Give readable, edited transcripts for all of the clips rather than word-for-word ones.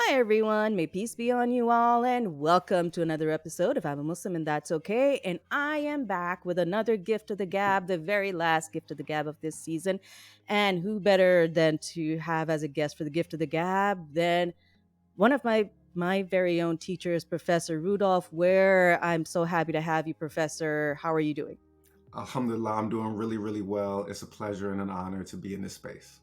Hi, everyone. May peace be on you all, and welcome to another episode of I'm a Muslim and That's Okay. And I am back with another gift of the gab, the very last gift of the gab of this season. And who better than to have as a guest for the gift of the gab than one of my very own teachers, Professor Rudolph Ware. I'm so happy to have you, Professor. How are you doing? Alhamdulillah, I'm doing really, really well. It's a pleasure and an honor to be in this space.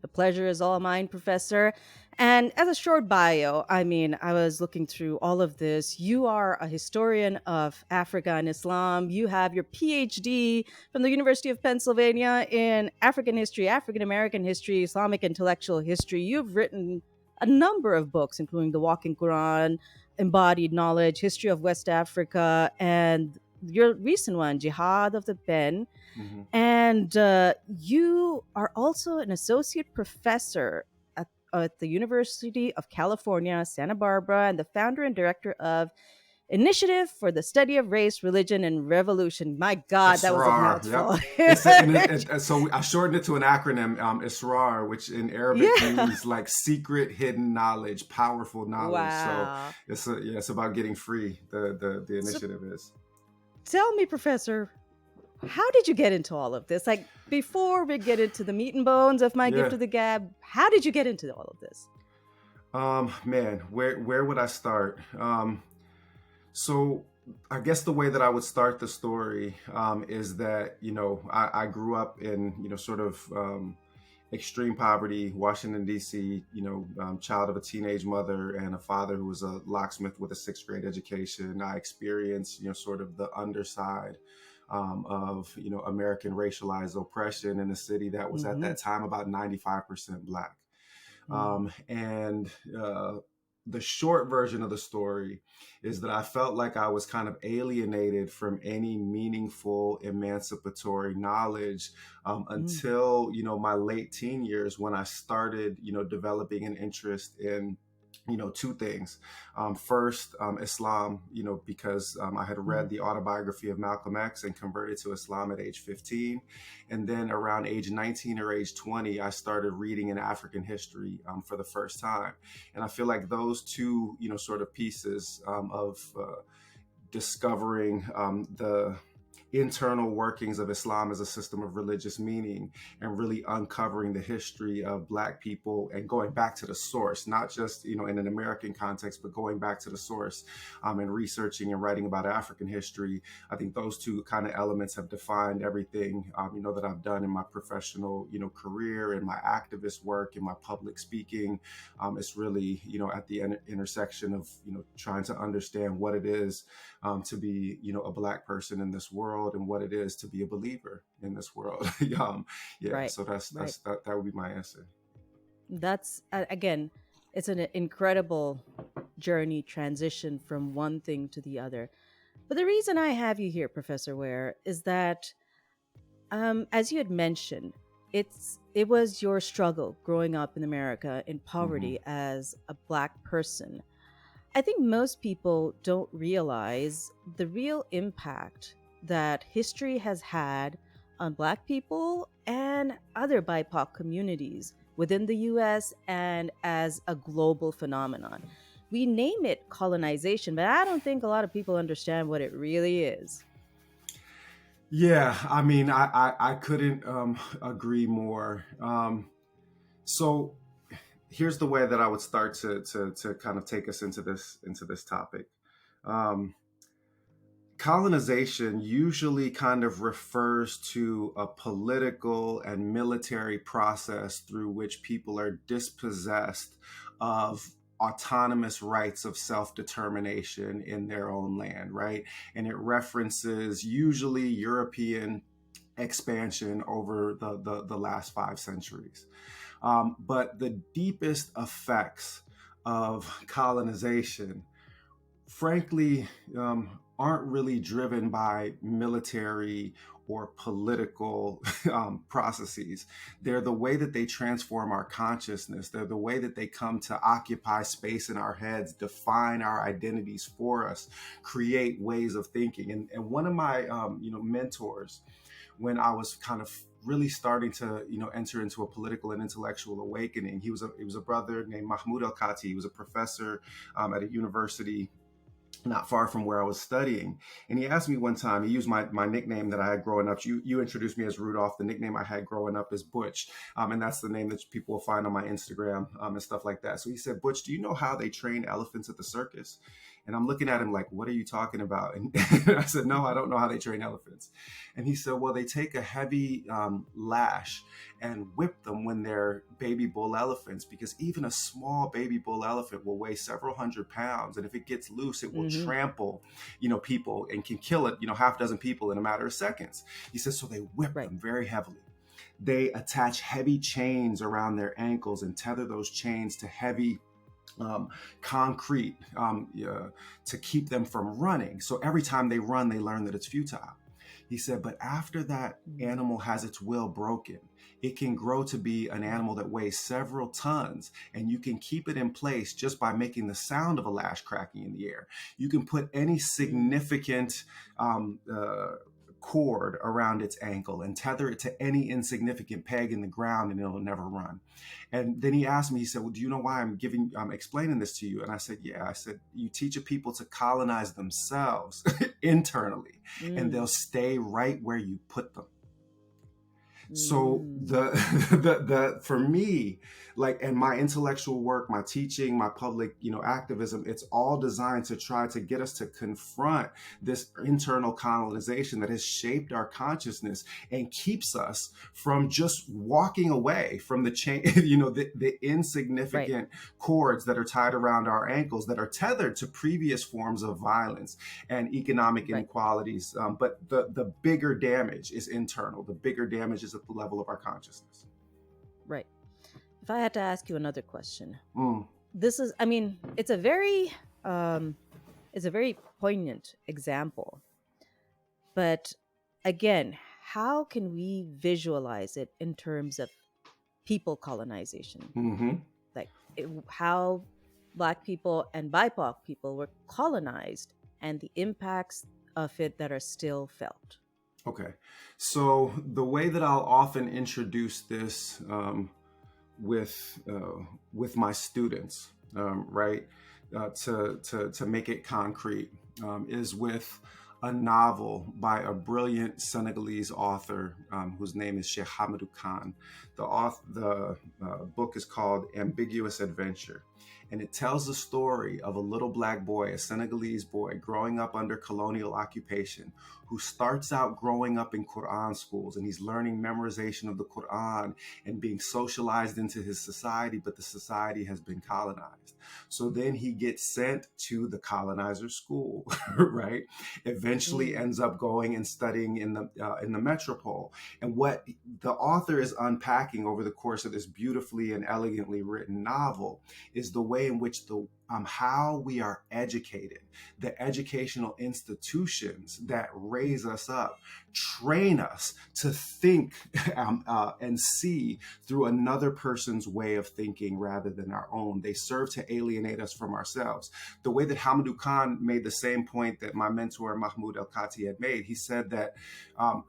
The pleasure is all mine, Professor. And as a short bio, I was looking through all of this. You are a historian of Africa and Islam. You have your PhD from the University of Pennsylvania in African history, African American history, Islamic intellectual history. You've written a number of books, including The Walking Quran, Embodied Knowledge, History of West Africa, and your recent one, Jihad of the Pen. hmm And you are also an associate professor at the University of California, Santa Barbara, and the founder and director of Initiative for the Study of Race, Religion, and Revolution. My God, that was a ISRAR, mouthful. yep. So I shortened it to an acronym, ISRAR, which in Arabic Yeah. means like secret, hidden knowledge, powerful knowledge. So Wow. it's about getting free. The So initiative is. tell me, Professor, how did you get into all of this? Like, before we get into the meat and bones of my gift Yeah. of the gab, how did you get into all of this? Man, where would I start? So I guess the way that I would start the story is that I grew up in sort of extreme poverty, Washington D.C. Child of a teenage mother and a father who was a locksmith with a sixth grade education. I experienced sort of the underside of American racialized oppression in a city that was at Mm-hmm. that time about 95% Black. And the short version of the story is that I felt like I was kind of alienated from any meaningful emancipatory knowledge Mm-hmm. until my late teen years, when I started developing an interest in two things. First, Islam, because I had read the autobiography of Malcolm X and converted to Islam at age 15. And then around age 19 or age 20, I started reading in African history for the first time. And I feel like those two, sort of pieces of discovering the internal workings of Islam as a system of religious meaning and really uncovering the history of Black people and going back to the source, not just in an American context, but going back to the source and researching and writing about African history. I think those two kind of elements have defined everything that I've done in my professional career, in my activist work, in my public speaking. It's really at the intersection of trying to understand what it is to be a Black person in this world and what it is to be a believer in this world. Yeah, Right. so Right. that would be my answer. That's again, it's an incredible journey transition from one thing to the other. But the reason I have you here, Professor Ware, is that as you had mentioned, it was your struggle growing up in America in hmm poverty as a Black person. I think most people don't realize the real impact that history has had on Black people and other BIPOC communities within the US and as a global phenomenon. We name it colonization, but I don't think a lot of people understand what it really is. Yeah, I mean, I couldn't agree more. So here's the way that I would start to kind of take us into this topic. Um, Colonization usually kind of refers to a political and military process through which people are dispossessed of autonomous rights of self-determination in their own land, right? And it references usually European expansion over the last 5 centuries. But the deepest effects of colonization, frankly, aren't really driven by military or political processes. They're the way that they transform our consciousness. They're the way that they come to occupy space in our heads, define our identities for us, create ways of thinking. And one of my mentors, when I was kind of really starting to, enter into a political and intellectual awakening. He was a brother named Mahmoud El-Kati. He was a professor at a university not far from where I was studying. And he asked me one time, he used my nickname that I had growing up. You introduced me as Rudolph. The nickname I had growing up is Butch. And that's the name that people will find on my Instagram and stuff like that. So he said, Butch, do you know how they train elephants at the circus? And I'm looking at him like, what are you talking about? And I said, no, I don't know how they train elephants. And he said, well, they take a heavy lash and whip them when they're baby bull elephants, because even a small baby bull elephant will weigh several hundred pounds. And if it gets loose, it will trample, people, and can kill it, half a dozen people in a matter of seconds. He says, so they whip them very heavily. They attach heavy chains around their ankles and tether those chains to heavy concrete to keep them from running. So every time they run, they learn that it's futile. He said, but after that animal has its will broken, it can grow to be an animal that weighs several tons, and you can keep it in place just by making the sound of a lash cracking in the air. You can put any significant cord around its ankle and tether it to any insignificant peg in the ground, and it'll never run. And then he asked me, he said, well, do you know why I'm explaining this to you? And I said, yeah. I said, you teach a people to colonize themselves internally, and they'll stay right where you put them. So the for me, like, and my intellectual work, my teaching, my public, activism, it's all designed to try to get us to confront this internal colonization that has shaped our consciousness and keeps us from just walking away from the chain, the insignificant cords that are tied around our ankles that are tethered to previous forms of violence and economic inequalities. But the bigger damage is internal. The bigger damage is at the level of our consciousness. Right. If I had to ask you another question, this is, it's a very poignant example. But again, how can we visualize it in terms of people colonization? Like how Black people and BIPOC people were colonized and the impacts of it that are still felt. Okay, so the way that I'll often introduce this with my students, to make it concrete, is with a novel by a brilliant Senegalese author whose name is Cheikh Hamidou Khan. The book is called Ambiguous Adventure. And it tells the story of a little Black boy, a Senegalese boy, growing up under colonial occupation, who starts out growing up in Quran schools, and he's learning memorization of the Quran and being socialized into his society, but the society has been colonized. So then he gets sent to the colonizer school, right? Eventually ends up going and studying in the metropole. And what the author is unpacking over the course of this beautifully and elegantly written novel is the way in which how we are educated, the educational institutions that raise us up, train us to think and see through another person's way of thinking rather than our own. They serve to alienate us from ourselves. The way that Hamidou Khan made the same point that my mentor Mahmoud El-Kati had made, he said that a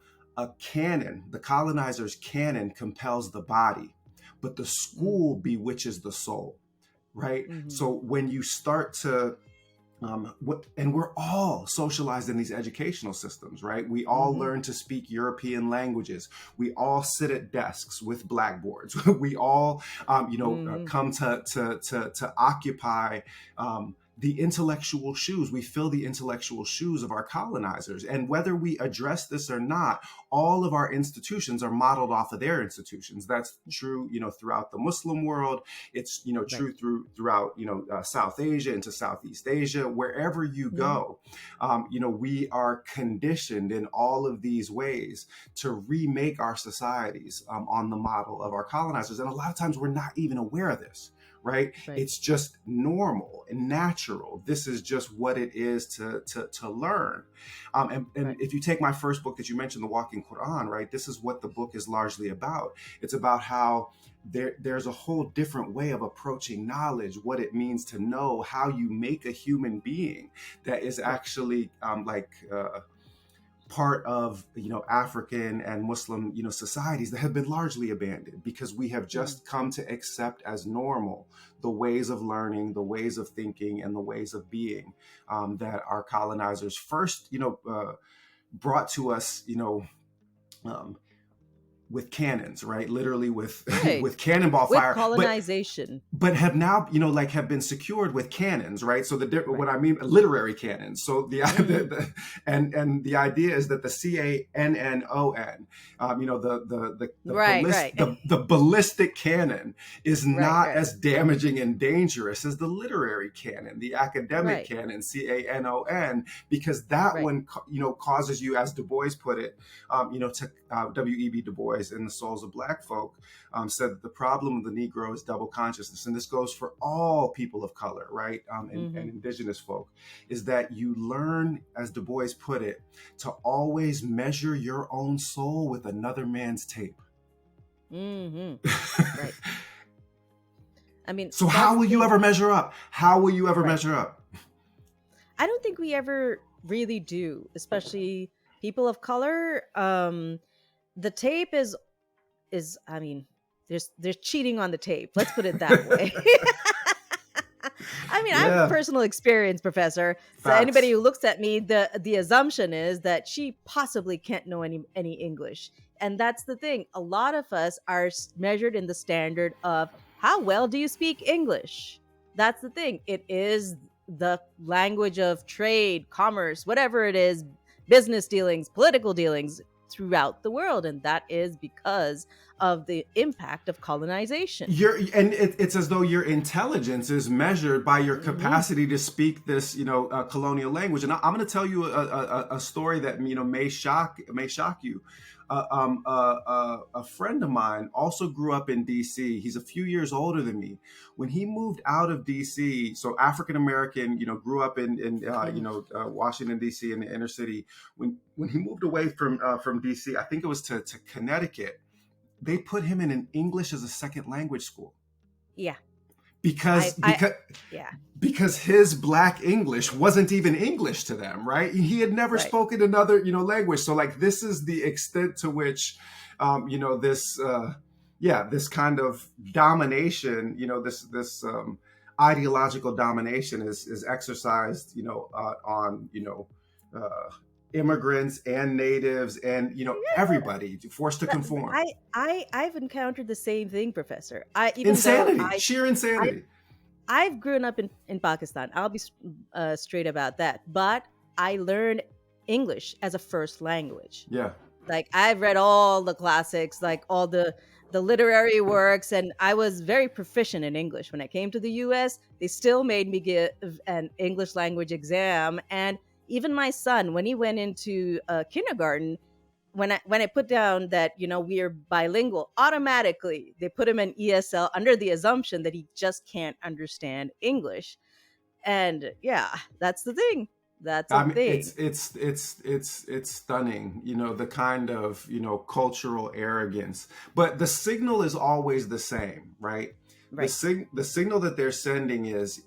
canon, the colonizer's canon, compels the body, but the school bewitches the soul. Right. So when you start to and we're all socialized in these educational systems, right? We all learn to speak European languages. We all sit at desks with blackboards. We all, come to occupy the intellectual shoes. We fill the intellectual shoes of our colonizers. And whether we address this or not, all of our institutions are modeled off of their institutions. That's true, throughout the Muslim world. It's, true throughout, South Asia into Southeast Asia, wherever you go. We are conditioned in all of these ways to remake our societies on the model of our colonizers. And a lot of times we're not even aware of this. Right? It's just normal and natural. This is just what it is to learn. And if you take my first book that you mentioned, The Walking Quran, right? This is what the book is largely about. It's about how there's a whole different way of approaching knowledge, what it means to know, how you make a human being that is actually part of, African and Muslim, societies that have been largely abandoned because we have Mm. just come to accept as normal the ways of learning, the ways of thinking, and the ways of being that our colonizers first, brought to us, um, with cannons, right? Literally with Right. with cannonball With fire, colonization. but have now, like have been secured with cannons, right? So what Right. I mean, literary cannons. So Hmm. and the idea is that the cannon, Right, right. the ballistic cannon is Right, not right, as damaging and dangerous as the literary cannon, the academic right, cannon, canon, because that right. one, causes you, as Du Bois put it, to W.E.B. Du Bois in The Souls of Black Folk, said that the problem of the Negro is double consciousness, and this goes for all people of color, right, and Hmm. indigenous folk, is that you learn, as Du Bois put it, to always measure your own soul with another man's tape. Hmm. Right. I mean, So that's how the will you thing. ever measure up? How will you ever Right. measure up? I don't think we ever really do, especially people of color. The tape is I mean, there's cheating on the tape. Let's put it that way. I mean, I have Yeah, personal experience, Professor. So anybody facts. who looks at me, the assumption is that she possibly can't know any English, and that's the thing. A lot of us are measured in the standard of how well do you speak English. That's the thing. It is the language of trade, commerce, whatever it is, business dealings, political dealings throughout the world, and that is because of the impact of colonization. It's as though your intelligence is measured by your Hmm. capacity to speak this, colonial language. And I'm going to tell you a story that, may shock you. A friend of mine also grew up in D.C. He's a few years older than me. When he moved out of D.C., so African American, grew up Hmm. Washington D.C. in the inner city. When he moved away from D.C., I think it was to Connecticut, they put him in an English as a second language school Yeah, because I, because yeah, because his black English wasn't even English to them, right? He had never right. spoken another, language. So like this is the extent to which, this, this kind of domination, this ideological domination is exercised, on, uh, immigrants and natives and, everybody forced to That, conform. I've encountered the same thing, Professor. I even though Insanity, sheer I insanity. I've grown up in Pakistan. I'll be straight about that. But I learned English as a first language. Yeah. Like I've read all the classics, like all the literary works, and I was very proficient in English. When I came to the US, they still made me give an English language exam. And even my son, when he went into kindergarten, when I put down that we're bilingual, automatically they put him in ESL under the assumption that he just can't understand English. And yeah, that's the thing. That's a I mean, thing. it's stunning, the kind of, cultural arrogance. But the signal is always the same, right? Right. The signal that they're sending is,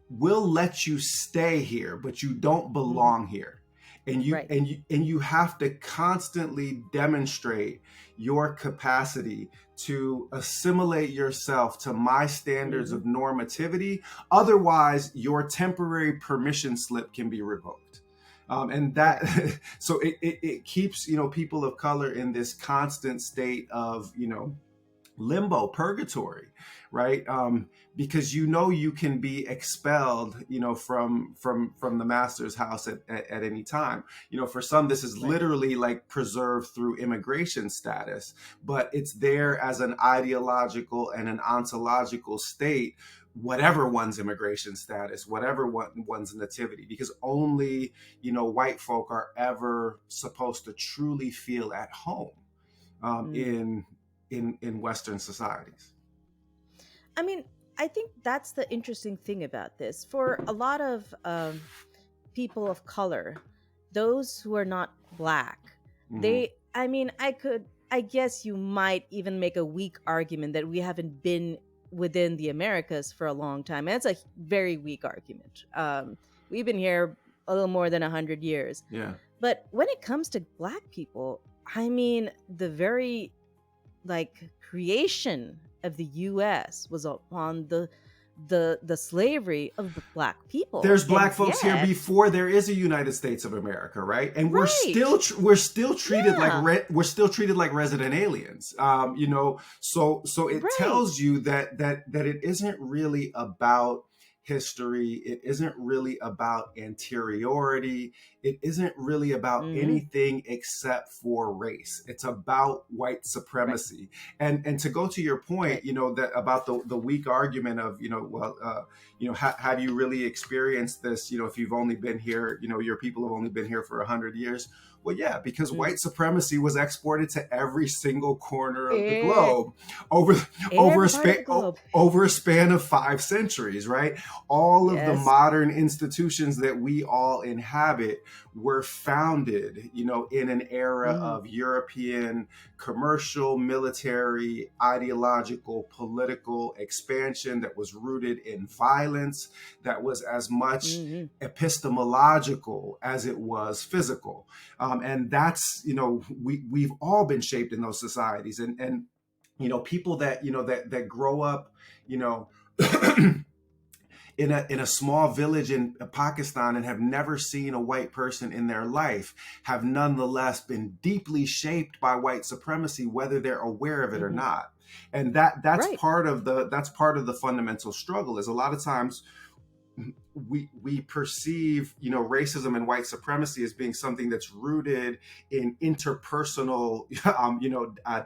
we'll let you stay here, but you don't Mhm. belong here. Right. And you have to constantly demonstrate your capacity to assimilate yourself to my standards Hmm. of normativity. Otherwise, your temporary permission slip can be revoked. And that, Right. so it keeps, people of color in this constant state of, limbo, purgatory, right? Because you can be expelled, from the master's house at any time. For some, this is Right. literally like preserved through immigration status, but it's there as an ideological and an ontological state, whatever one's immigration status, whatever one's nativity, because only, white folk are ever supposed to truly feel at home, Mm. in Western societies. I mean, I think that's the interesting thing about this. For a lot of people of color, those who are not black, Hmm. I mean, I guess you might even make a weak argument that we haven't been within the Americas for a long time. And it's a very weak argument. We've been here a little more than 100 years. Yeah. But when it comes to Black people, I mean, the very creation of the US was upon the slavery of the Black people. There's And Black folks here yet, before there is a United States of America, right? And right. we're still treated Yeah. we're still treated like resident aliens. So it Right. tells you that it isn't really about history. It isn't really about anteriority. It isn't really about Mhm. anything except for race. It's about white Right. supremacy. And to go to your point, Right. that about the weak argument of, how do you really experience this, if you've only been here, your people have only been here for 100 years. Well, yeah, because Mm. white supremacy was exported to every single corner of the Eh, globe over over every a part of span the globe. over a span of 5 centuries, right? All of the Yes. modern institutions that we all inhabit were founded, in an era Mhm. of European commercial, military, ideological, political expansion that was rooted in violence, that was as much Mhm. epistemological as it was physical. And that's, we've all been shaped in those societies. And people that grow up, you know, in a small village in Pakistan and have never seen a white person in their life have nonetheless been deeply shaped by white supremacy, whether they're aware of it or Mhm. not. And that's Right. part of the fundamental struggle. Is a lot of times we perceive racism and white supremacy as being something that's rooted in interpersonal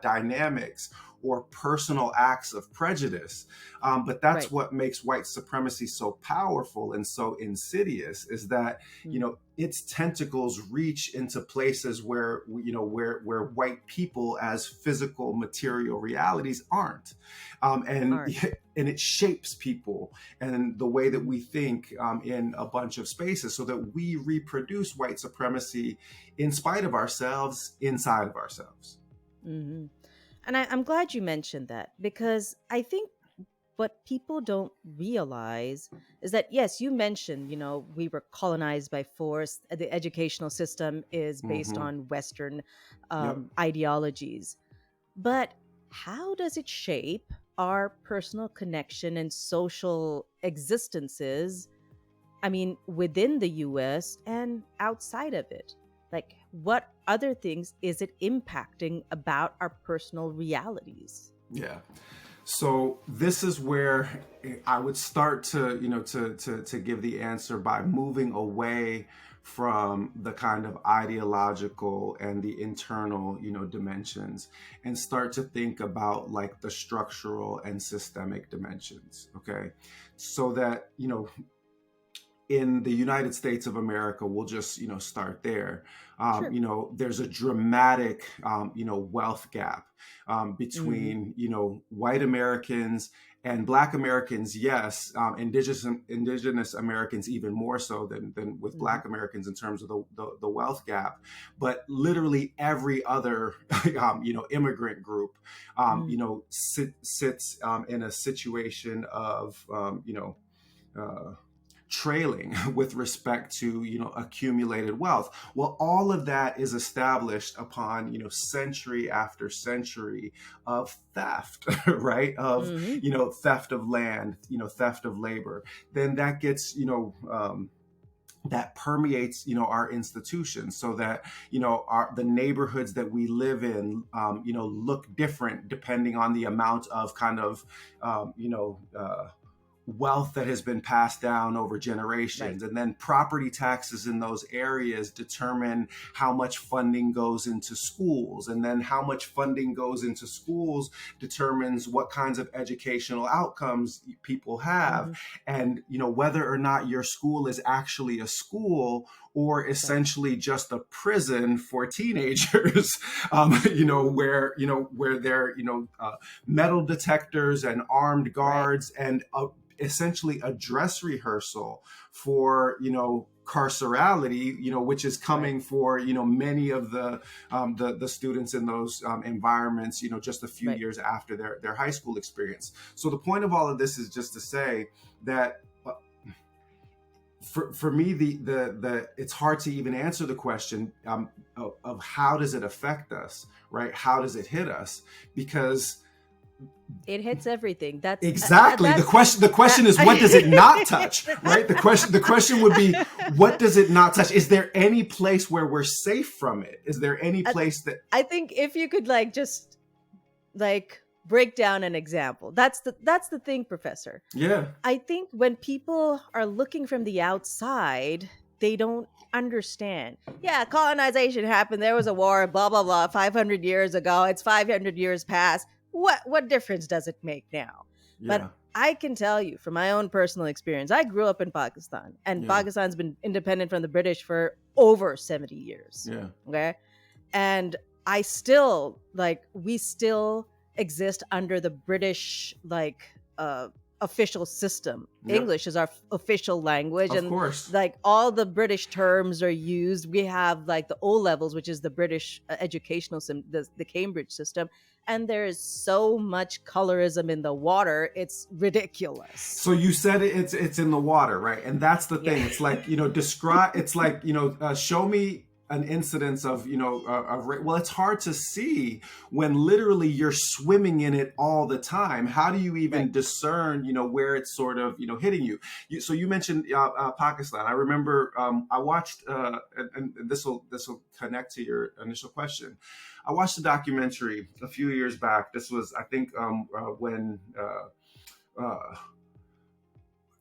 dynamics or personal acts of prejudice, but that's Right. what makes white supremacy so powerful and so insidious, is that Mm. its tentacles reach into places where where white people as physical material realities aren't, and Aren't. and it shapes people and the way that Mhm. we think, in a bunch of spaces, so that we reproduce white supremacy in spite of ourselves, inside of ourselves. Mhm. And I'm glad you mentioned that, because I think what people don't realize is that, yes, you mentioned, we were colonized by force. The educational system is based Hmm. on Western Yep. ideologies. But how does it shape our personal connection and social existences? I mean, within the US and outside of it? Like, what other things is it impacting about our personal realities? Yeah. So this is where I would start to, to give the answer by moving away from the kind of ideological and the internal, dimensions, and start to think about like the structural and systemic dimensions. Okay. So that, in the United States of America, we'll just start there. Sure. There's a dramatic wealth gap, Hmm. between white Americans and Black Americans. Yes, indigenous Americans even more so than with Hmm. Black Americans in terms of the wealth gap. But literally every other immigrant group sits in a situation of uh, trailing with respect to accumulated wealth. Well, all of that is established upon century after century of theft, right? Of Hmm. theft of land, theft of labor. Then that gets that permeates our institutions, so that the neighborhoods that we live in look different depending on the amount of kind of wealth that has been passed down over Right. generations. And then property taxes in those areas determine how much funding goes into schools. And then how much funding goes into schools determines what kinds of educational outcomes people have. Hmm. And, whether or not your school is actually a school or Right. essentially just a prison for teenagers, where they're, metal detectors and armed Right. guards and essentially a dress rehearsal for carcerality, which is Right. coming for many of the students in those environments, just a few Right. years after their high school experience. So the point of all of this is just to say that for me, the it's hard to even answer the question of how does it affect us, right? How does it hit us? Because It hits everything. exactly, the question is, what does it not touch, right? The question would be, what does it not touch? Is there any place where we're safe from it? Is there any place that I think if you could just break down an example. That's the thing, Professor. yeah, I think when people are looking from the outside, they don't understand. Yeah, colonization happened. There was a war, blah blah blah, 500 years ago. It's 500 years past. What difference does it make now? yeah, But I can tell you from my own personal experience. I grew up in Pakistan, and yeah, Pakistan's been independent from the British for over 70 years. yeah, Okay? And I still we still exist under the British official system. yep, English is our official language, of and course. all the British terms are used. We have the O levels, which is the British educational system, the Cambridge system, and there is so much colorism in the water. It's ridiculous. So you said it's in the water, right? And that's the thing. Yeah. It's like, describe. It's like, show me an incidence of, well, it's hard to see when literally you're swimming in it all the time. How do you even Right. discern, where it's sort of, hitting you? So you mentioned Pakistan. I remember I watched, and this will connect to your initial question. I watched a documentary a few years back. This was, I think, when.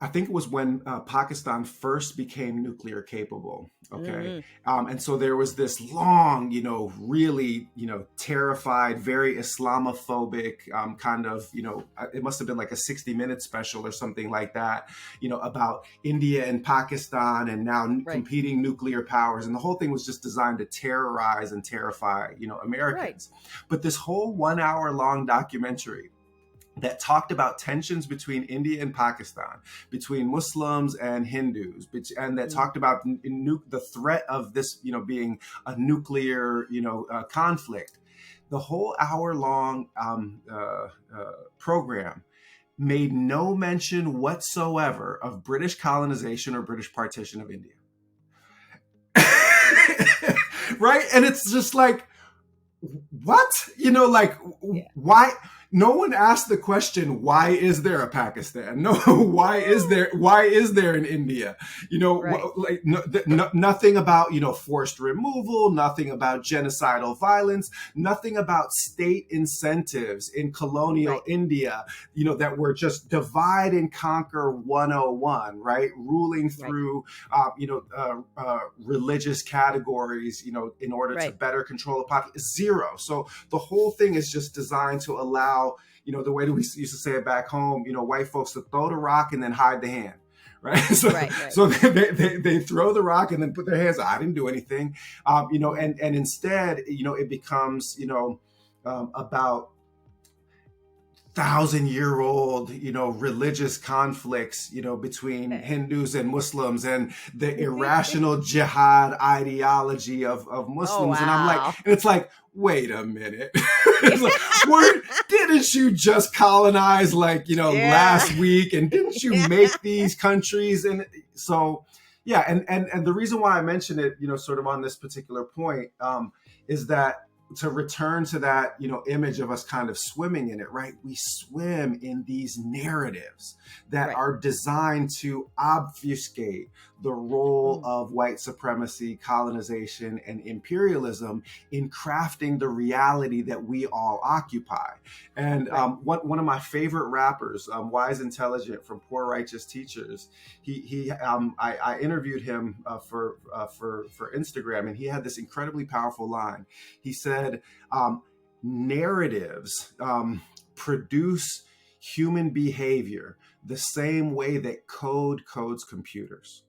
I think it was when Pakistan first became nuclear capable. Okay. And so there was this long, really, terrified, very Islamophobic kind of, it must have been like a 60-minute special or something like that, about India and Pakistan and now competing nuclear powers. And the whole thing was just designed to terrorize and terrify, Americans. Right. But this whole 1 hour long documentary that talked about tensions between India and Pakistan, between Muslims and Hindus, and that talked about the threat of this, being a nuclear, conflict. The whole hour-long program made no mention whatsoever of British colonization or British partition of India. Right? And it's just like, what? Why? No one asked the question, why is there a Pakistan? No, why is there an India? Nothing about, forced removal, nothing about genocidal violence, nothing about state incentives in colonial India, that were just divide and conquer 101, right? Ruling through, religious categories, in order to better control the population. Zero. So the whole thing is just designed to allow, the way that we used to say it back home, white folks to throw the rock and then hide the hand, right? So they throw the rock and then put their hands, I didn't do anything, and instead, it becomes, about 1,000-year-old, religious conflicts, between Hindus and Muslims, and the irrational jihad ideology of Muslims. And I'm like, and it's like, wait a minute. Didn't you just colonize last week? And didn't you make these countries? And so, yeah. And the reason why I mention it, sort of on this particular point, is that to return to that, image of us kind of swimming in it, right? We swim in these narratives that are designed to obfuscate the role of white supremacy, colonization, and imperialism in crafting the reality that we all occupy. And one of my favorite rappers, Wise Intelligent from Poor Righteous Teachers, I interviewed him for Instagram, and he had this incredibly powerful line. He said, narratives produce human behavior the same way that code codes computers.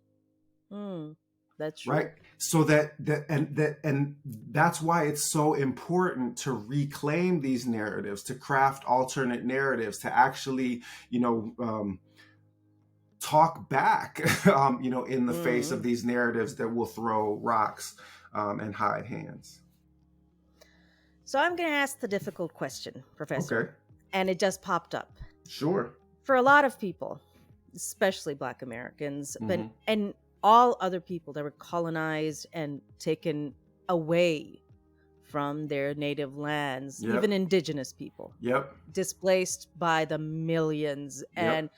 That's true. Right. So and that's why it's so important to reclaim these narratives, to craft alternate narratives, to actually, talk back, in the face of these narratives that will throw rocks and hide hands. So I'm going to ask the difficult question, Professor. Okay. And it just popped up. Sure. For a lot of people, especially Black Americans, and all other people that were colonized and taken away from their native lands, even Yep. indigenous people, Yep. displaced by the millions, Yep. and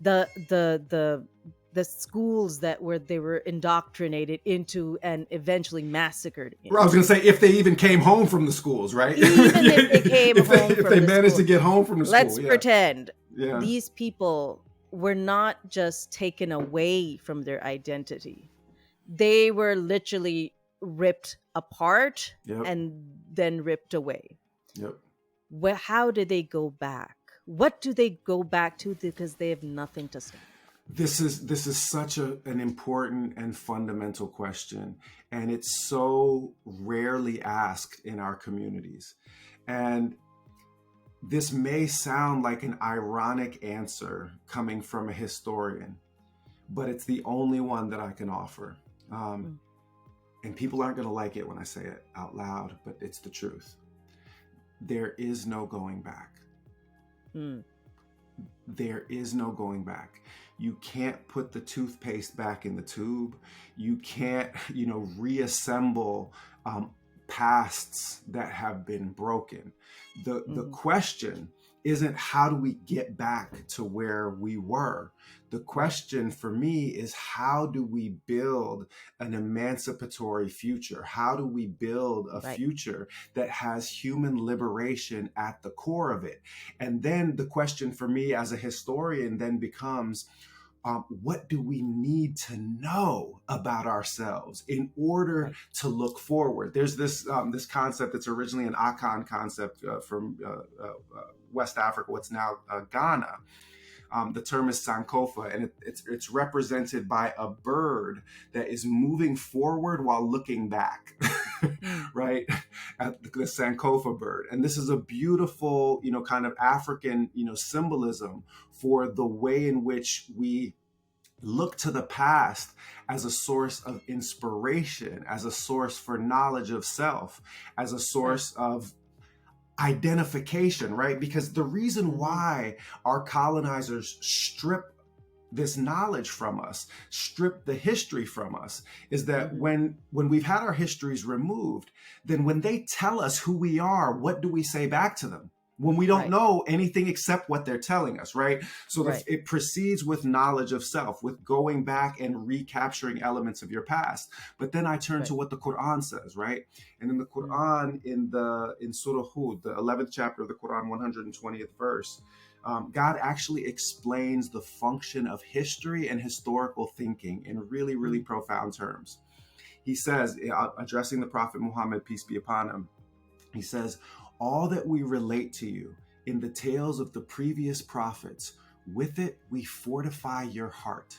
the the the the schools that were they were indoctrinated into and eventually massacred I was into. going to say, if they even came home from the schools, right? Even if they came home if from they the managed school, to get home from the let's school, yeah, pretend yeah, these people were not just taken away from their identity. They were literally ripped apart yep, and then ripped away. yep. How do they go back? What do they go back to? Because they have nothing to stand. This is such an important and fundamental question, and it's so rarely asked in our communities. And this may sound like an ironic answer coming from a historian, but it's the only one that I can offer. Um, Mm, and people aren't going to like it when I say it out loud, but it's the truth. There is no going back. mm, There is no going back. You can't put the toothpaste back in the tube. You can't, reassemble pasts that have been broken. The mhm. question isn't how do we get back to where we were? The Right, question for me is how do we build an emancipatory future? How do we build a right. future that has human liberation at the core of it? And then the question for me as a historian then becomes, what do we need to know about ourselves in order Right. to look forward? There's this concept that's originally an Akan concept from West Africa, what's now Ghana. The term is Sankofa, and it's represented by a bird that is moving forward while looking back, Mm, right? At the Sankofa bird. And this is a beautiful, kind of African, symbolism for the way in which we look to the past as a source of inspiration, as a source for knowledge of self, as a right. source of identification, right? Because the reason Hmm. why our colonizers strip this knowledge from us, strip the history from us, is that Hmm. when we've had our histories removed, then when they tell us who we are, what do we say back to them? When we don't Right. know anything except what they're telling us, right? So Right. it proceeds with knowledge of self, with going back and recapturing elements of your past. But then I turn to Right. what the Quran says, right? And in the Mm, Quran, in Surah Hud, the 11th chapter of the Quran, 120th verse, God actually explains the function of history and historical thinking in really, really mm, profound terms. He says, addressing the Prophet Muhammad, peace be upon him, he says, all that we relate to you in the tales of the previous prophets, with it we fortify your heart.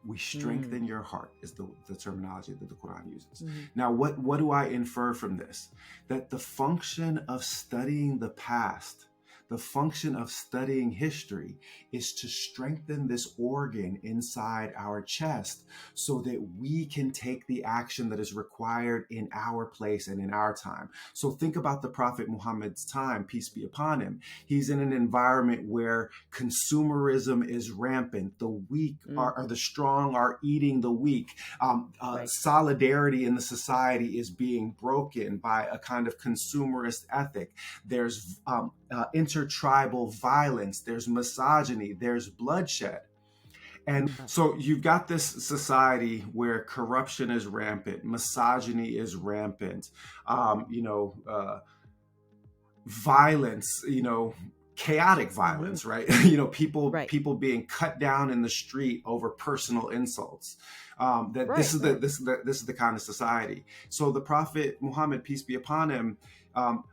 We mm, strengthen your heart, is the terminology that the Quran uses. mhm. Now, what do I infer from this? That the function of studying the past, the function of studying history, is to strengthen this organ inside our chest so that we can take the action that is required in our place and in our time. So think about the Prophet Muhammad's time, peace be upon him. He's in an environment where consumerism is rampant. The weak Mm, or the strong are eating the weak. right. Solidarity in the society is being broken by a kind of consumerist ethic. There's intertribal violence, there's misogyny, there's bloodshed. And Right. so you've got this society where corruption is rampant, misogyny is rampant, um, you know, uh, violence, chaotic Hmm. violence, right? people Right. people being cut down in the street over personal insults. That this Right. is the Right. this is the this is the kind of society. So the Prophet Muhammad, peace be upon him, um,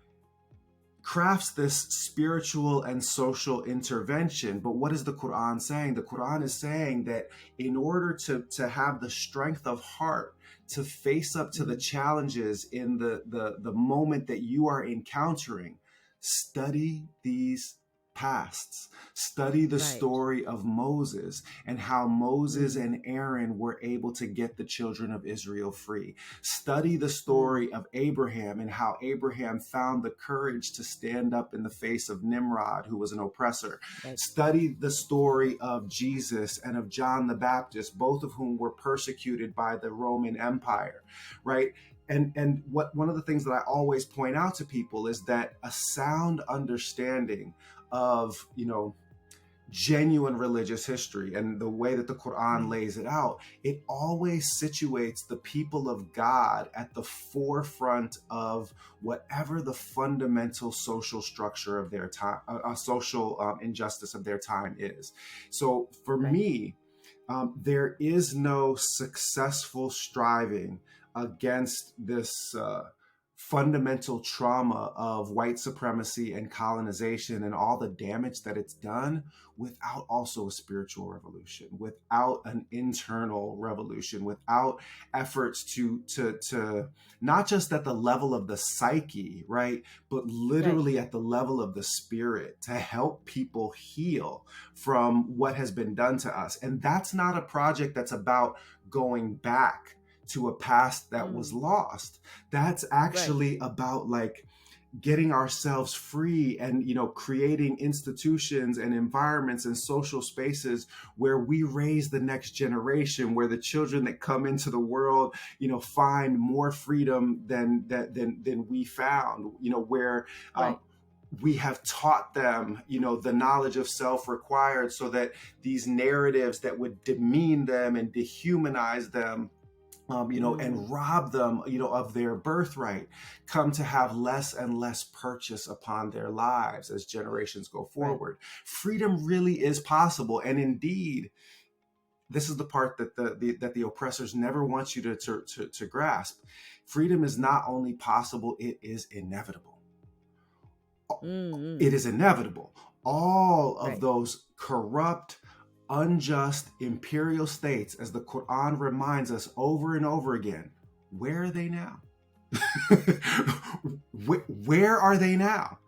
crafts this spiritual and social intervention. But what is the Quran saying? The Quran is saying that in order to have the strength of heart to face up to the Hmm. challenges in the moment that you are encountering, study these pasts. Study the Right. story of Moses and how Moses Mm, and Aaron were able to get the children of Israel free. Study the mm, story of Abraham and how Abraham found the courage to stand up in the face of Nimrod, who was an oppressor. right. Study the story of Jesus and of John the Baptist, both of whom were persecuted by the Roman Empire, right? And what one of the things that I always point out to people is that a sound understanding of, genuine religious history and the way that the Quran Mm, lays it out, it always situates the people of God at the forefront of whatever the fundamental social structure of their time, a social injustice of their time is. So for right. me, there is no successful striving against this fundamental trauma of white supremacy and colonization and all the damage that it's done without also a spiritual revolution, without an internal revolution, without efforts to not just at the level of the psyche, right, but Right. literally at the level of the spirit to help people heal from what has been done to us. And that's not a project that's about going back to a past that was Mm, lost. That's right. actually about like getting ourselves free and creating institutions and environments and social spaces where we raise the next generation, where the children that come into the world find more freedom than we found, where Right. we have taught them the knowledge of self required, so that these narratives that would demean them and dehumanize them, Mm, and rob them, of their birthright, come to have less and less purchase upon their lives as generations go right. forward. Freedom really is possible, and indeed, this is the part that the oppressors never want you to grasp. Freedom is not only possible; it is inevitable. Mm, It mm, is inevitable. All of right. those corrupt, unjust imperial states, as the Quran reminds us over and over again, where are they now? Where are they now?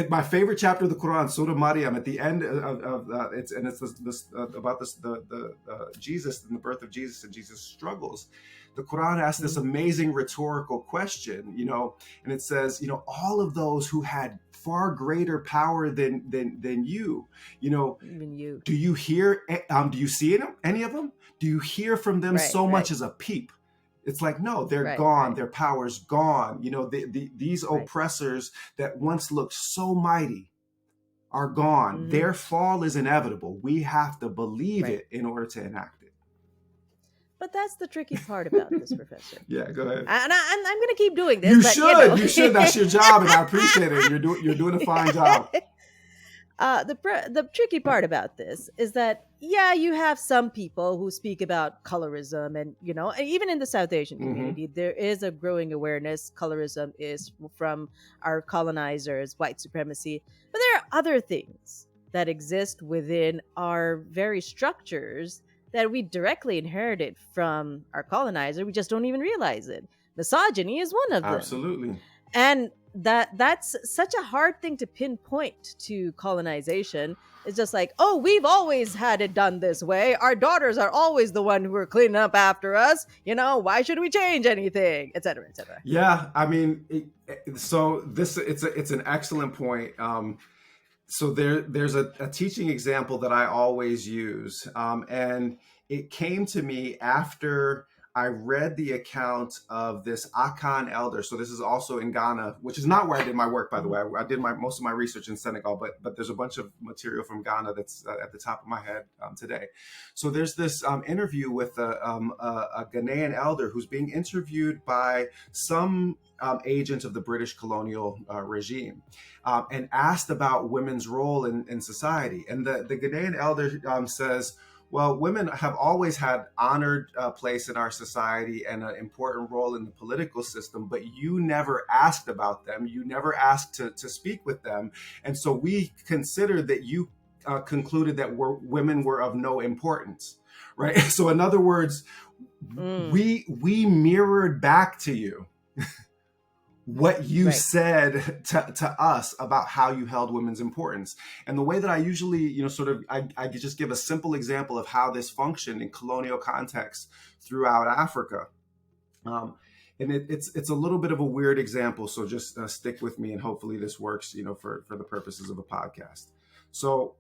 My favorite chapter of the Quran, Surah Maryam, at the end of it's about the Jesus and the birth of Jesus and Jesus' struggles. The Quran asks this Mm, amazing rhetorical question, and it says, all of those who had far greater power than you, you know, even you. do you hear? Do you see any of them? Do you hear from them Right. so much Right. as a peep? It's like, no, they're Right. gone. Right. Their power's gone. These Right. oppressors that once looked so mighty are gone. Hmm. Their fall is inevitable. We have to believe Right. it in order to enact But that's the tricky part about this, Professor. Yeah, go ahead. I'm going to keep doing this, You but you know. should. You should. That's your job, and I appreciate it. You're doing a fine job. The tricky part about this is that, yeah, you have some people who speak about colorism, and and even in the South Asian Mm-hmm. community, there is a growing awareness colorism is from our colonizers, white supremacy. But there are other things that exist within our very structures that we directly inherited from our colonizer. We just don't even realize it. Misogyny is one of them, Absolutely. and that's such a hard thing to pinpoint to colonization. It's just like, oh, we've always had it done this way, our daughters are always the one who are cleaning up after us, why should we change anything, etc., etc. Yeah, I mean, so this it's an excellent point. So there's a teaching example that I always use, and it came to me after I read the account of this Akan elder. So this is also in Ghana, which is not where I did my work, by the Mhm. way. I did most of my research in Senegal, but there's a bunch of material from Ghana that's at the top of my head today. So there's this interview with a Ghanaian elder who's being interviewed by some agent of the British colonial regime, and asked about women's role in society. And the Ghanaian elder says, well, women have always had honored place in our society and an important role in the political system, but you never asked about them. You never asked to speak with them. And so we considered that you concluded that women were of no importance, right? So in other words, Mm, we mirrored back to you what you Right. said to us about how you held women's importance. And the way that I usually, I just give a simple example of how this functioned in colonial contexts throughout Africa. Um, and it's a little bit of a weird example, so just stick with me, and hopefully this works, for the purposes of a podcast. So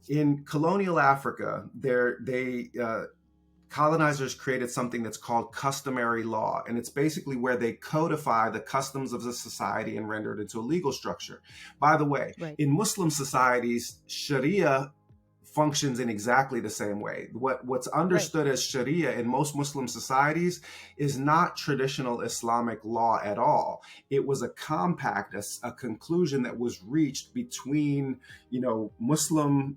in colonial Africa, colonizers created something that's called customary law. And it's basically where they codify the customs of the society and render it into a legal structure. By the way, Right. in Muslim societies, Sharia functions in exactly the same way. What's understood as Sharia in most Muslim societies is not traditional Islamic law at all. It was a compact, a conclusion that was reached between,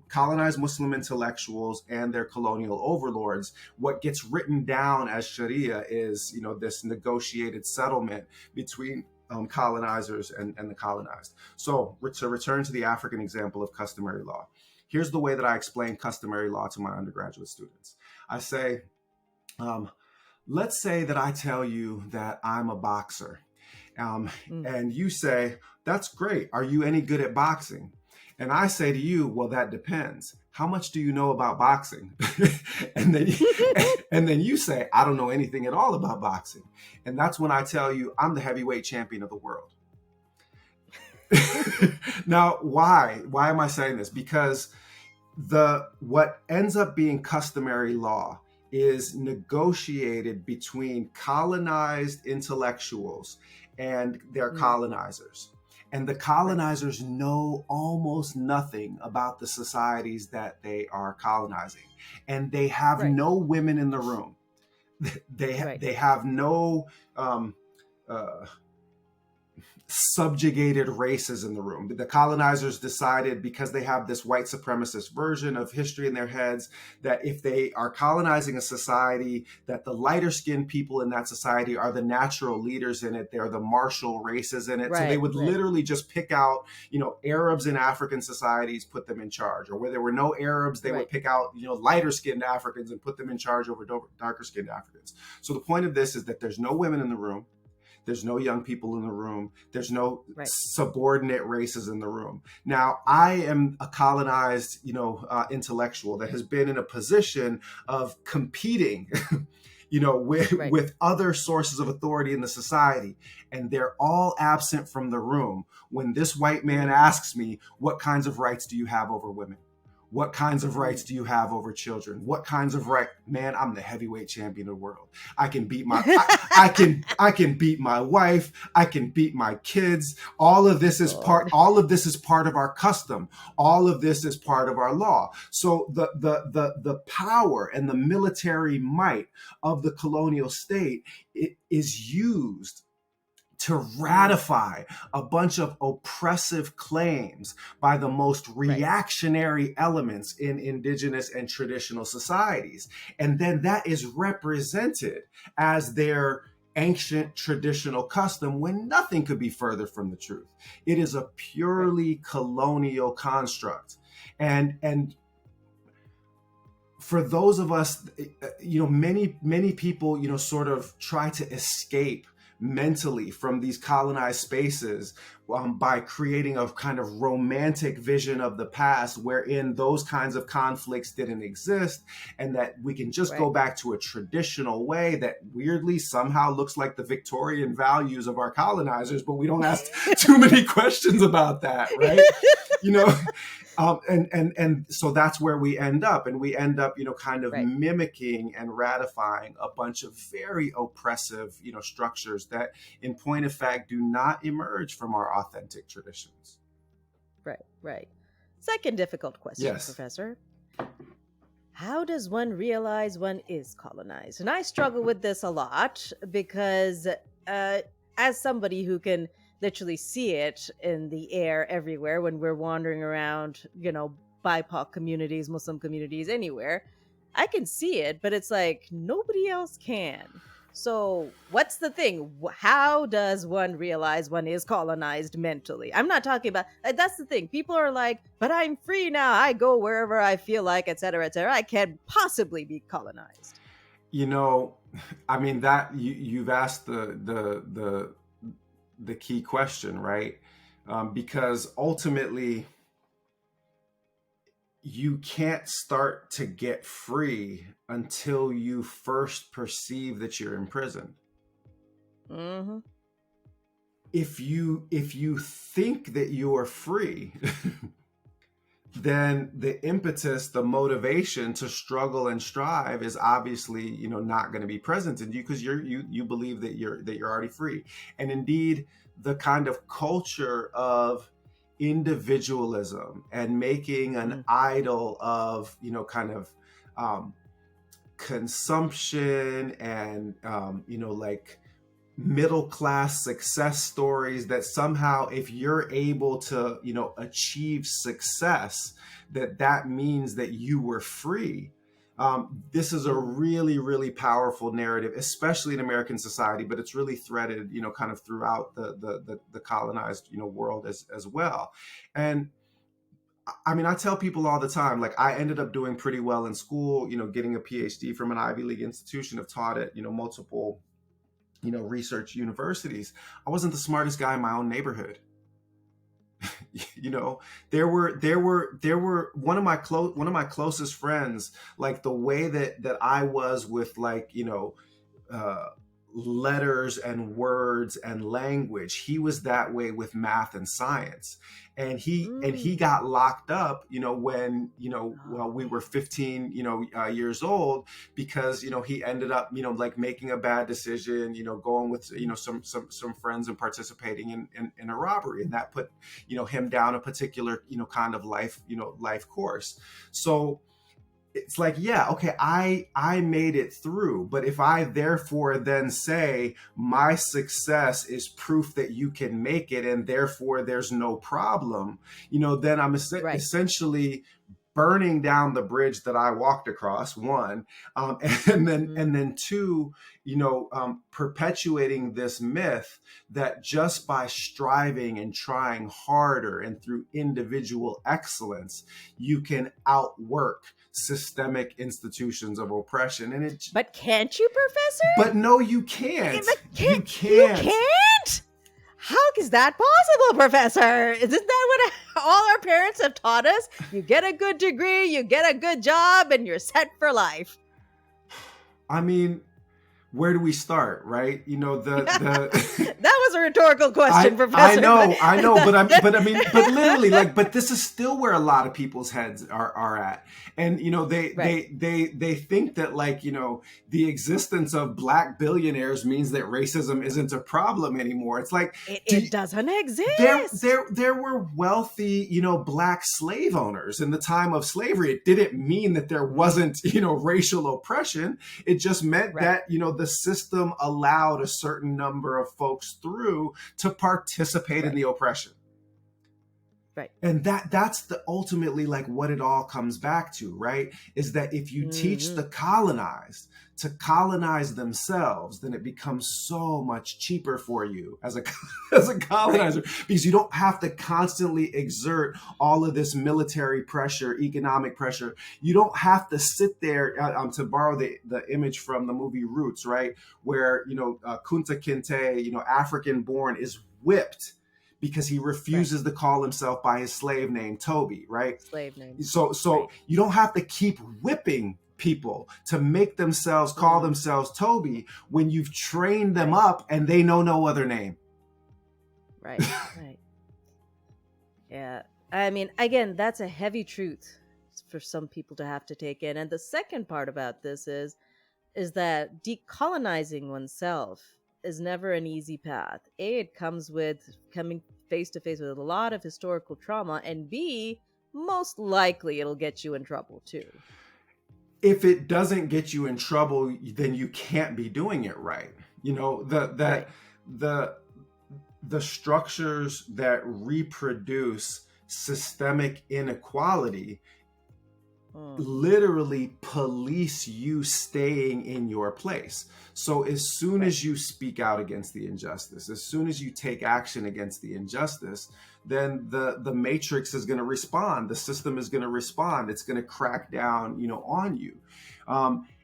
colonized Muslim intellectuals and their colonial overlords. What gets written down as Sharia is, this negotiated settlement between colonizers and the colonized. So to return to the African example of customary law, here's the way that I explain customary law to my undergraduate students. I say, let's say that I tell you that I'm a boxer, and you say, that's great. Are you any good at boxing? And I say to you, well, that depends. How much do you know about boxing? and then you say, I don't know anything at all about boxing. And that's when I tell you, I'm the heavyweight champion of the world. Now, why am I saying this? Because what ends up being customary law is negotiated between colonized intellectuals and their colonizers. And the colonizers know almost nothing about the societies that they are colonizing. And they have no women in the room. They have no subjugated races in the room. The colonizers decided, because they have this white supremacist version of history in their heads, that if they are colonizing a society, that the lighter skinned people in that society are the natural leaders in it. They're the martial races in it. So they would literally just pick out, Arabs in African societies, put them in charge. Or where there were no Arabs, they would pick out, lighter skinned Africans and put them in charge over darker skinned Africans. So the point of this is that there's no women in the room. There's no young people in the room. There's no subordinate races in the room. Now, I am a colonized, intellectual that has been in a position of competing, with other sources of authority in the society. And they're all absent from the room when this white man asks me, what kinds of rights do you have over women? What kinds of rights do you have over children? What kinds of right? Man, I'm the heavyweight champion of the world. I can beat I can beat my wife. I can beat my kids. All of this is part of our custom. All of this is part of our law. So the power and the military might of the colonial state is used to ratify a bunch of oppressive claims by the most reactionary elements in indigenous and traditional societies. And then that is represented as their ancient traditional custom, when nothing could be further from the truth. It is a purely colonial construct. And for those of us, many people, sort of try to escape mentally from these colonized spaces by creating a kind of romantic vision of the past wherein those kinds of conflicts didn't exist, and that we can just go back to a traditional way that weirdly somehow looks like the Victorian values of our colonizers, but we don't ask too many questions about that, right? And so that's where we end up. And we end up, kind of mimicking and ratifying a bunch of very oppressive, structures that in point of fact do not emerge from our authentic traditions. Right. Second difficult question, Professor. How does one realize one is colonized? And I struggle with this a lot because as somebody who can literally see it in the air everywhere when we're wandering around, BIPOC communities, Muslim communities, anywhere, I can see it, but it's like nobody else can. So what's the thing? How does one realize one is colonized mentally? I'm not talking about, that's the thing. People are like, but I'm free now. I go wherever I feel like, et cetera, et cetera. I can't possibly be colonized. I mean, that you've asked the the key question, right? Because ultimately, you can't start to get free until you first perceive that you're imprisoned. Mm-hmm. If you think that you are free, then the impetus, the motivation to struggle and strive is obviously, not going to be present in you, because you believe that you're already free. And indeed, the kind of culture of individualism and making an idol of, kind of consumption and, like middle class success stories, that somehow if you're able to achieve success, that means that you were free. This is a really, really powerful narrative, especially in American society, but it's really threaded kind of throughout the colonized world as well. And I mean, I tell people all the time, like, I ended up doing pretty well in school, getting a PhD from an Ivy League institution. Have taught at multiple research universities. I wasn't the smartest guy in my own neighborhood. There were one of my closest friends, like the way that I was with, like, uh, letters and words and language, he was that way with math and science. And he got locked up when we were 15 years old, because he ended up like making a bad decision, going with some friends and participating in a robbery, and that put him down a particular kind of life course. So it's like, yeah, okay, I made it through. But if I therefore then say my success is proof that you can make it, and therefore there's no problem, then I'm essentially burning down the bridge that I walked across, one, and then two, perpetuating this myth that just by striving and trying harder and through individual excellence, you can outwork systemic institutions of oppression. And but can't you, Professor? But no, you can't. You can't. How is that possible, Professor? Isn't that what all our parents have taught us? You get a good degree, you get a good job, and you're set for life. I mean, where do we start, right? That was a rhetorical question, Professor. I know, but literally, like, but this is still where a lot of people's heads are at. And they think that, like, the existence of Black billionaires means that racism isn't a problem anymore. It's like it doesn't exist. There were wealthy, Black slave owners in the time of slavery. It didn't mean that there wasn't, racial oppression. It just meant that, the system allowed a certain number of folks through to participate in the oppression. Right. And that's the ultimately, like, what it all comes back to, right? Is that if you teach the colonized to colonize themselves, then it becomes so much cheaper for you as a colonizer, because you don't have to constantly exert all of this military pressure, economic pressure. You don't have to sit there, to borrow the image from the movie Roots, right? Where, Kunta Kinte, African born, is whipped because he refuses to call himself by his slave name, Toby, right? Slave name. So you don't have to keep whipping people to make themselves call themselves Toby when you've trained them up and they know no other name. Right. Yeah. I mean, again, that's a heavy truth for some people to have to take in. And the second part about this is that decolonizing oneself is never an easy path. A, it comes with coming face to face with a lot of historical trauma, and B, most likely it'll get you in trouble too. If it doesn't get you in trouble, then you can't be doing it right. The structures that reproduce systemic inequality literally police you staying in your place. So as soon as you speak out against the injustice, as soon as you take action against the injustice, then the matrix is going to respond. The system is going to respond. It's going to crack down, on you.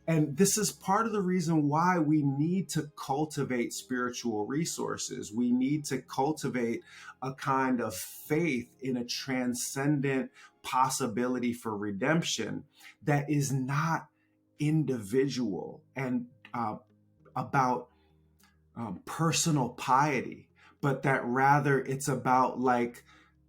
And this is part of the reason why we need to cultivate spiritual resources. We need to cultivate a kind of faith in a transcendent possibility for redemption that is not individual and about personal piety, but that rather it's about like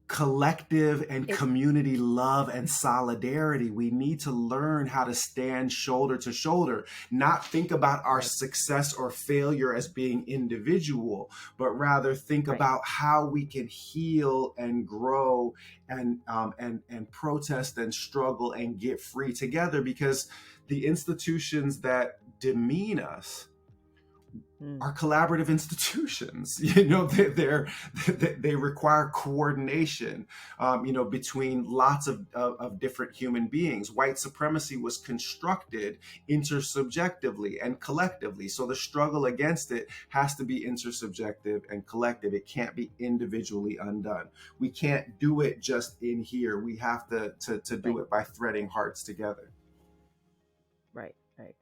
collective and It, community love and solidarity. We need to learn how to stand shoulder to shoulder, not think about our right, success or failure as being individual, but rather think right, about how we can heal and grow and protest and struggle and get free together. Because the institutions that demean us mm, are collaborative institutions. They require coordination, between lots of different human beings. White supremacy was constructed intersubjectively and collectively, so the struggle against it has to be intersubjective and collective. It can't be individually undone. We can't do it just in here. We have to do right, it by threading hearts together. right, right.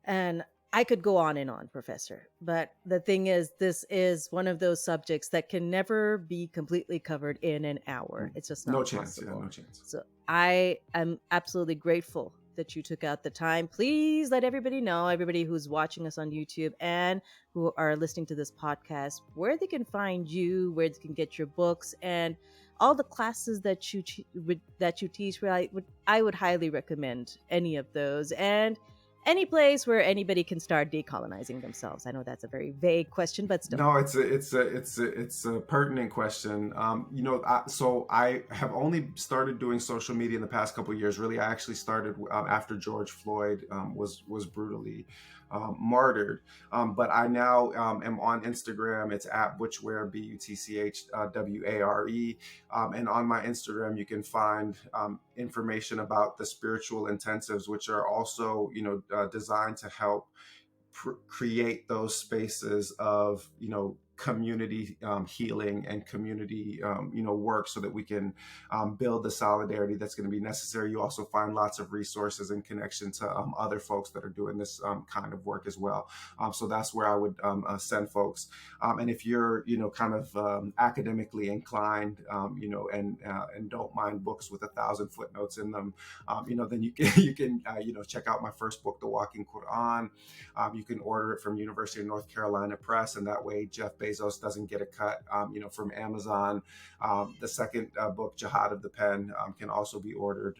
And I could go on and on, Professor. But the thing is, this is one of those subjects that can never be completely covered in an hour. It's just No not chance. Yeah, possible. no chance. So I am absolutely grateful that you took out the time. Please let everybody know, everybody who's watching us on YouTube and who are listening to this podcast, where they can find you, where they can get your books, and all the classes that that you teach. Where I would highly recommend any of those, and any place where anybody can start decolonizing themselves. I know that's a very vague question, but still. No, it's a pertinent question. So I have only started doing social media in the past couple of years. Really, I actually started after George Floyd was brutally martyred. But I now am on Instagram. It's at Butchware, BUTCHWARE, and on my Instagram you can find information about the spiritual intensives, which are also designed to help create those spaces of community healing and community work, so that we can build the solidarity that's going to be necessary. You also find lots of resources and connection to other folks that are doing this kind of work as well. So that's where I would send folks. And if you're kind of academically inclined, and don't mind books with 1,000 footnotes in them, then you can check out my first book, The Walking Quran. You can order it from University of North Carolina Press, and that way Jeff Bezos doesn't get a cut, from Amazon. The second book, Jihad of the Pen, can also be ordered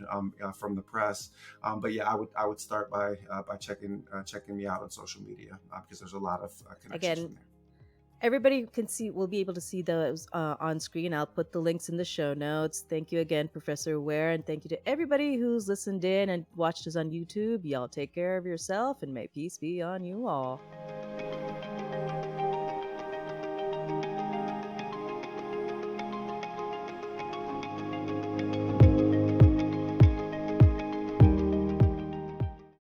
from the press. But yeah, I would start by checking me out on social media, because there's a lot of connections from Again, there. everybody will be able to see those on screen. I'll put the links in the show notes. Thank you again, Professor Ware, and thank you to everybody who's listened in and watched us on YouTube. Y'all take care of yourself, and may peace be on you all.